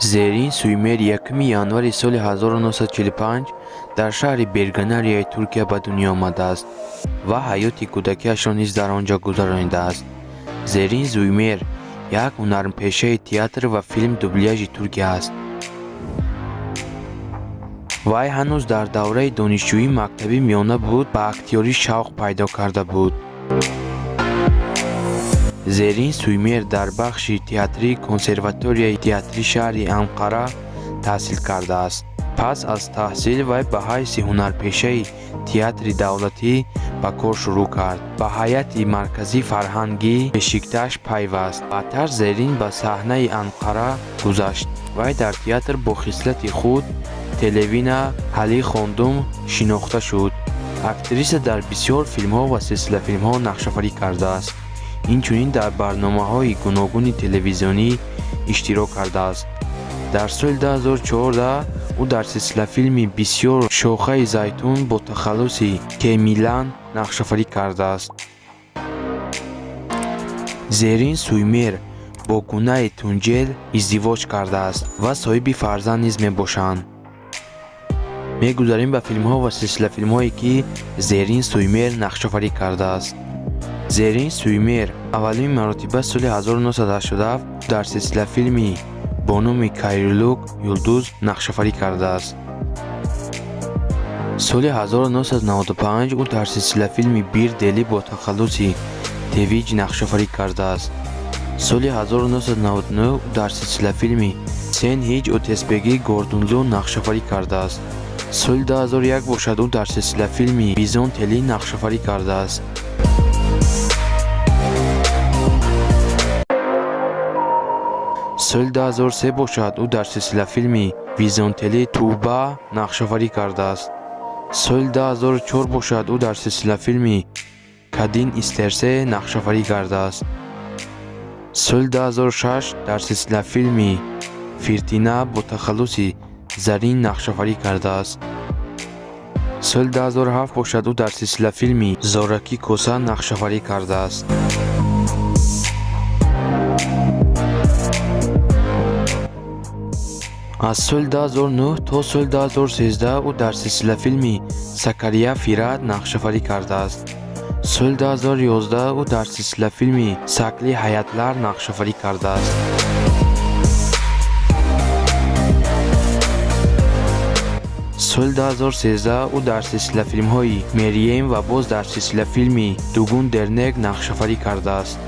Zerrin Suymer 1 январи соли 1945 дар шаҳри Берганарияи Туркия ба дунё омадааст ва ҳаёти кӯдакиашро низ дар он ҷо гузаронидааст. Зеррин Сuymer як ҳунарпешаи театр ва филм дубляжи Туркия аст. вай ҳанӯз дар давраи донишҷӯии мактаби миёна буд ба актёрӣ шавқ пайдо карда буд. Зеррин Suymer дар бахши театрии консерваторияи театри шаҳри Анқара таҳсил кардааст. пас аз таҳсил вай ба ҳайси ҳунарпешаи театри давлатӣ ба кор шурӯъ кард. ба ҳайати марказии фарҳангӣ Бешикташ пайваст. баъдтар Зеррин ба саҳнаи Анқара гузашт. вай дар театр бо хислати худ Телевина Ҳали Хондум шинохта шуд. актриса дар бисёр филмҳо ва силсилафилмҳо нақшофарӣ кардааст. инчунин дар барномаҳои гуногуни телевизионӣ иштирок кардааст. дар соли 2014 ӯ дар силсилафилми бисёр Шохаи Зайтун бо тахаллуси Кемилан нақшофарӣ кардааст. Зеррин Suymer бо Гунаи Тунҷел издивоҷ кардааст ва соҳиби фарзанд низ мебошанд. мегузарем ба филмҳо ва силсилафилмҳое ки Зеррин Suymer нақшофарӣ кардааст. Зеррин Suymer аввалин маротиба соли 1987 дар силсилафилми бо номи Кайрулук Юлдуз нақшофарӣ кардааст. соли 1995 ӯ дар силсилафилми Бир Дели бо тахаллуси Тевиҷ нақшофарӣ кардааст. соли 1999 ӯ дар силсилафилми Сен ҳиҷ Отесбеги Гордунлу нақшофарӣ кардааст. соли 2001 бошад ӯ дар силсилафилми Бизон Тели нақшофарӣ кардааст. соли 2003 бошад ӯ дар силсилафилми Визонтели Тӯба нақшофарӣ кардааст. соли 2004 бошад ӯ дар силсилафилми Кадин Истерсе нақшофарӣ кардааст. соли 2006 дар силсилафилми Фиртина бо тахаллуси Зарин нақшофарӣ кардааст. соли 2007 бошад ӯ дар силсилафилми Зораки Коса нақшофарӣ кардааст. аз соли 2009 то соли 2013 ӯ дар силсилафилми Сакария Фират нақшофарӣ кардааст. соли 2011 ӯ дар силсилафилми Сакли Ҳаятлар нақшофарӣ кардааст. соли 2013 ӯ дар силсилафилмҳои Мерием ва боз дар силсилафилми Дугун Дернек нақшофарӣ кардааст.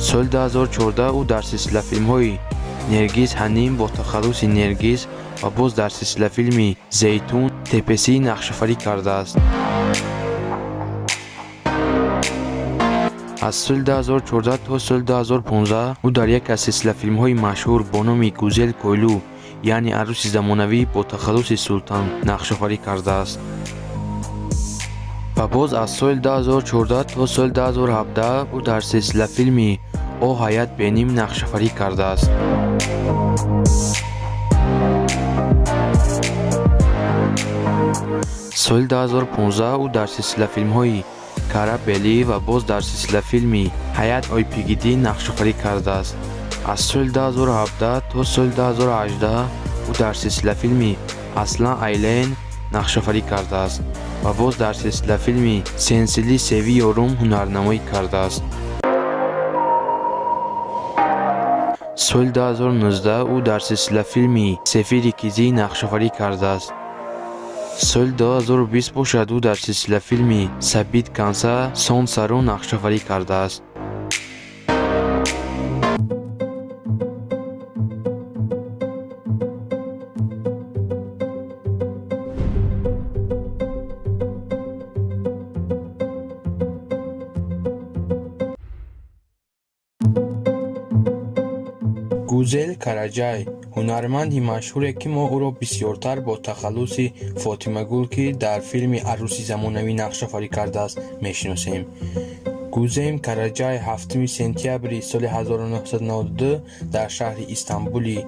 соли 2014 ӯ дар силсилафилмҳои Нергиз Ҳаним бо тахаллуси Нергиз ва боз дар силсилафилми Зейтун Тепесӣ нақшофарӣ кардааст. аз соли 2014 то соли 2015 ӯ дар яке аз силсилафилмҳои машҳур бо номи Гузел Койлу яъне арӯси замонавӣ бо тахаллуси Султан нақшофарӣ кардааст. ва боз аз соли 2014 то соли 2017 ӯ дар силсилафилми О ҳаят беним нақшофарӣ кардааст. соли 2015 ӯ дар силсилафилмҳои Кара Бели ва боз дар силсилафилми Ҳаят Ойпигидӣ нақшофарӣ кардааст. аз соли 2017 то соли 2018 ӯ дар силсилафилми Аслан Айлен нақшофарӣ кардааст ва боз дар силсилафилми Сенсили Севи Ёрум ҳунарнамоӣ кардааст. соли 2019 ӯ дар силсилафилми Сефири Кизӣ нақшофарӣ кардааст. соли 2020 бошад ӯ дар силсилафилми Сабит Канса Сон Сару нақшофарӣ кардааст. Гузел Караҷай ҳунарманди машҳуре ки мо ӯро бисёртар бо тахаллуси Фотимагул ки дар филми Арӯси замонавӣ нақшофарӣ кардааст мешиносем. Гузел Караҷай 7 сентябри соли 1992 дар шаҳри Истанбули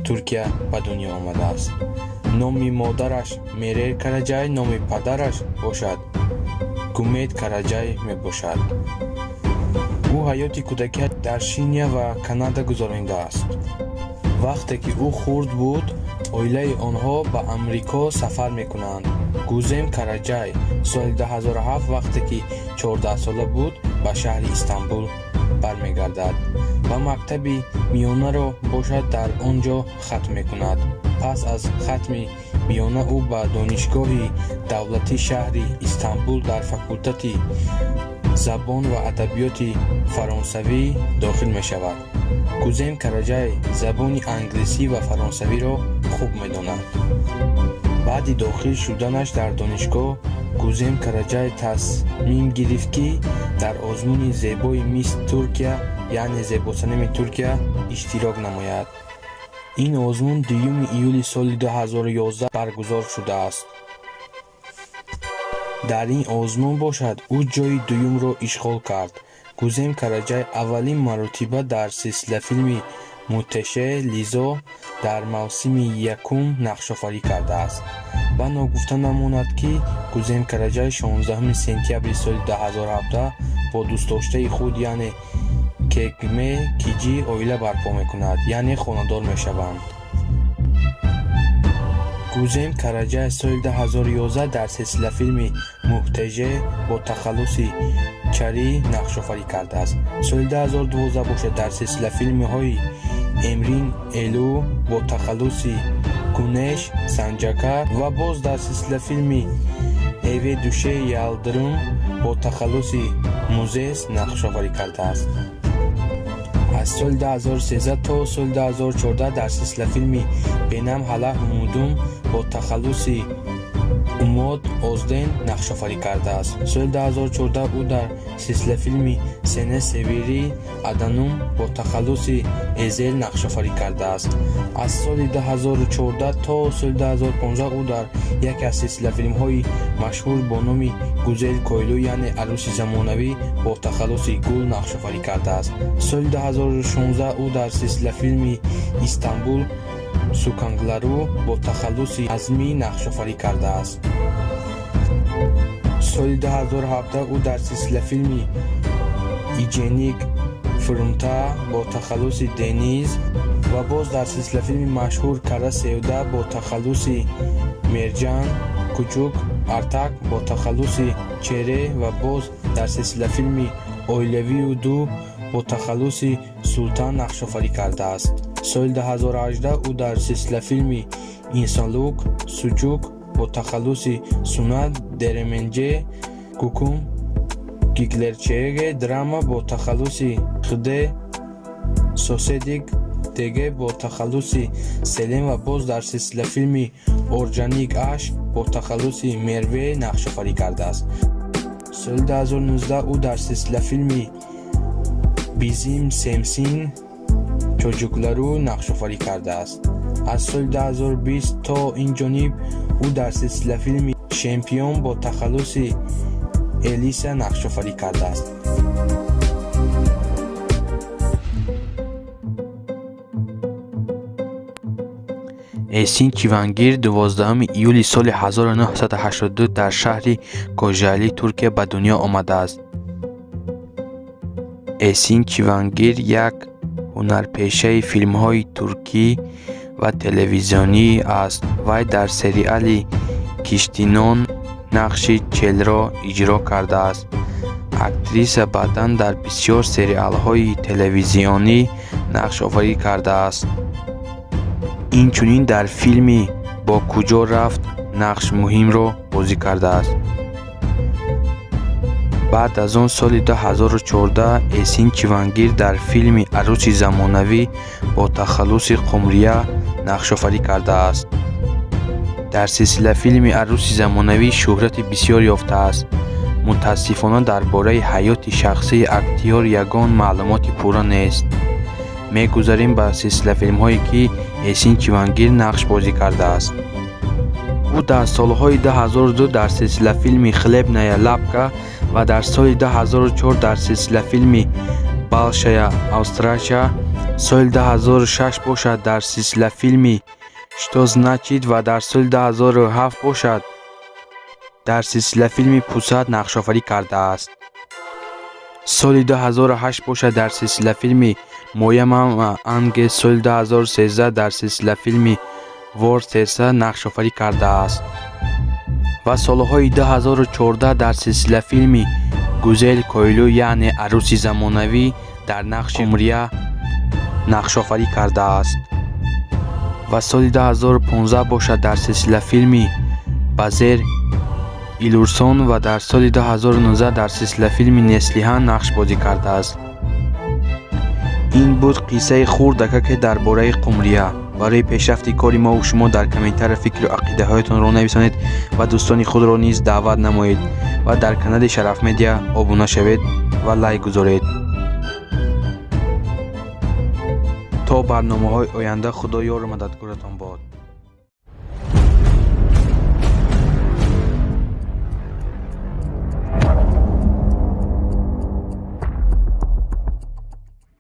Туркия ба дунё омадааст. номи модараш Мерер Караҷай, номи падараш бошад Гумед Караҷай мебошад. ӯ ҳаёти кӯдакиаш дар Шиния ва Канада гузаронидааст. вақте ки ӯ хурд буд, оилаи онҳо ба Амрико сафар мекунанд. Гузем Караҷай соли 2007 вақте ки 14-сола буд, ба шаҳри Истанбул бармегардад ва мактаби миёнаро бошад дар он ҷо хатм мекунад. пас аз хатми миёна ӯ ба донишгоҳи давлатии шаҳри Истанбул дар факултати забон ва адабиёти фаронсавӣ дохил мешавад. Гузем Караҷай забони англисӣ ва фаронсавиро хуб медонад. баъди дохил шуданаш дар донишгоҳ, Гузем Караҷай тасмим гирифт ки дар озмуни зебои мисс Туркия, яъне зебосанами Туркия иштирок намояд. ин озмун 2 июли соли 2011 баргузор шудааст. дар ин озмун бошад ӯ ҷои дуюмро ишғол кард. Гузем Караҷай аввалин маротиба дар силсилафилми Муттеше Лизо дар мавсими якум нақшофарӣ кардааст. ва ногуфта намонад ки Гузем Караҷай 16 сентябри соли 2017 бо дӯстдоштаи худ, яъне Кегме Киҷи оила барпо мекунад, яъне хонадор мешаванд. Гузем Караҷай соли 2011 дар силсилафилми Муттеже бо тахаллуси Чарӣ нақшофарӣ кардааст. соли 2012 бошад дар силсилафилмҳои Эмрин Элӯ бо тахаллуси Гунеш Санҷака ва боз дар силсилафилми Эве Душе Ялдирум бо тахаллуси Музес нақшофарӣ кардааст. аз соли 2013 то соли 2014 дар силсилафилми Бенам Ҳала Ҳумудум бо тахаллуси Умод Озден нақшофарӣ кардааст. соли 2014 ӯ дар силсилафилми Сене Севери Аданум бо тахаллуси Эзел нақшофарӣ кардааст. аз соли 2014 то соли 2015 ӯ дар яке аз силсилафилмҳои машҳур бо номи Гузел Койлӯ, яъне Арӯси замонавӣ бо тахаллуси Гул нақшофарӣ кардааст. соли 2016 ӯ дар силсилафилми Истанбул Суканглару бо тахаллуси Азмӣ нақшофарӣ кардааст. соли 2017 ӯ дар силсилафилми Игеник Фрунта бо тахаллуси Дениз ва боз дар силсилафилми машҳур Кара Севда бо тахаллуси Мерҷан Кучук Артак бо тахаллуси Чере ва боз дар силсилафилми Оилавию Ду бо тахаллуси Султан нақшофарӣ кардааст. соли 2018 ӯ дар силсилафилми Инсонлук Сучук бо тахаллуси Сунат Деременҷе Кукум Гиглерчеге драма бо тахаллуси Хде Соседик Деге бо тахаллуси Селем ва боз дар силсилафилми Орҷаник Аш бо тахаллуси Мерве нақшофарӣ кардааст. соли 2019 ӯ дар силсилафилми Бизим Семсин Чоҷуклару нақшофарӣ кардааст. аз соли 2020 то инҷониб ӯ дар силсилафилми Шемпион бо тахаллуси Элиса нақшофарӣ кардааст. Эсин Чивангир 12 июли соли 1982 дар шаҳри Кожали, Туркия ба дунё омадааст. Эсин Чивангир як ҳунарпешаи филмҳои туркӣ ва телевизионӣ аст. вай дар сериали Киштинон нақши Челро иҷро кардааст. актриса баъдан дар бисёр сериалҳои телевизионӣ нақш офарӣ кардааст. инчунин дар филми Бо куҷо рафт нақш муҳимро бозӣ кардааст. баъд аз он соли 2014 Эсин Чивангир дар филми Арӯси замонавӣ бо тахаллуси Қумрия нақшофарӣ кардааст. дар силсилафилми Арӯси замонавӣ шӯҳрати бисёр ёфтааст. мутаассифона дар бораи ҳаёти шахсии актёр ягон маълумоти пурра нест. мегузарем ба силсилафилмҳое ки Эсин Чивангир нақш бозӣ кардааст. ӯ дар солҳои 2002 дар силсилафилми Хлебная лапка ва дар соли 2004 дар силсилафилми Балшая Австрача, соли 2006 бошад дар силсилафилми Что значит ва дар соли 2007 бошад. дар силсилафилми Пусат нақшофарӣ кардааст. соли 2008 бошад дар силсила филми моямам ва анге, соли 2013 дар силсила филми вор серса нақшофарӣ кардааст ва солҳои 2014 дар силсила филми гузел койлу яъне арӯси замонавӣ дар нақши умрия нақшофарӣ кардааст ва соли 2015 бошад дар силсила филми базер илурсон ва дар соли 2019 дар силсила филми неслиҳан нақшбозӣ кардааст. ин буд қиссаи хурдакаке дар бораи Қумрия. барои пешрафти кори мову шумо дар комментария фикру ақидаҳоятонро нависонед ва дӯстони худро низ даъват намоед ва дар канали Шараф Медиа обуна шавед ва лайк гузоред. то барномаҳои оянда худо ёру мададгоратон бод.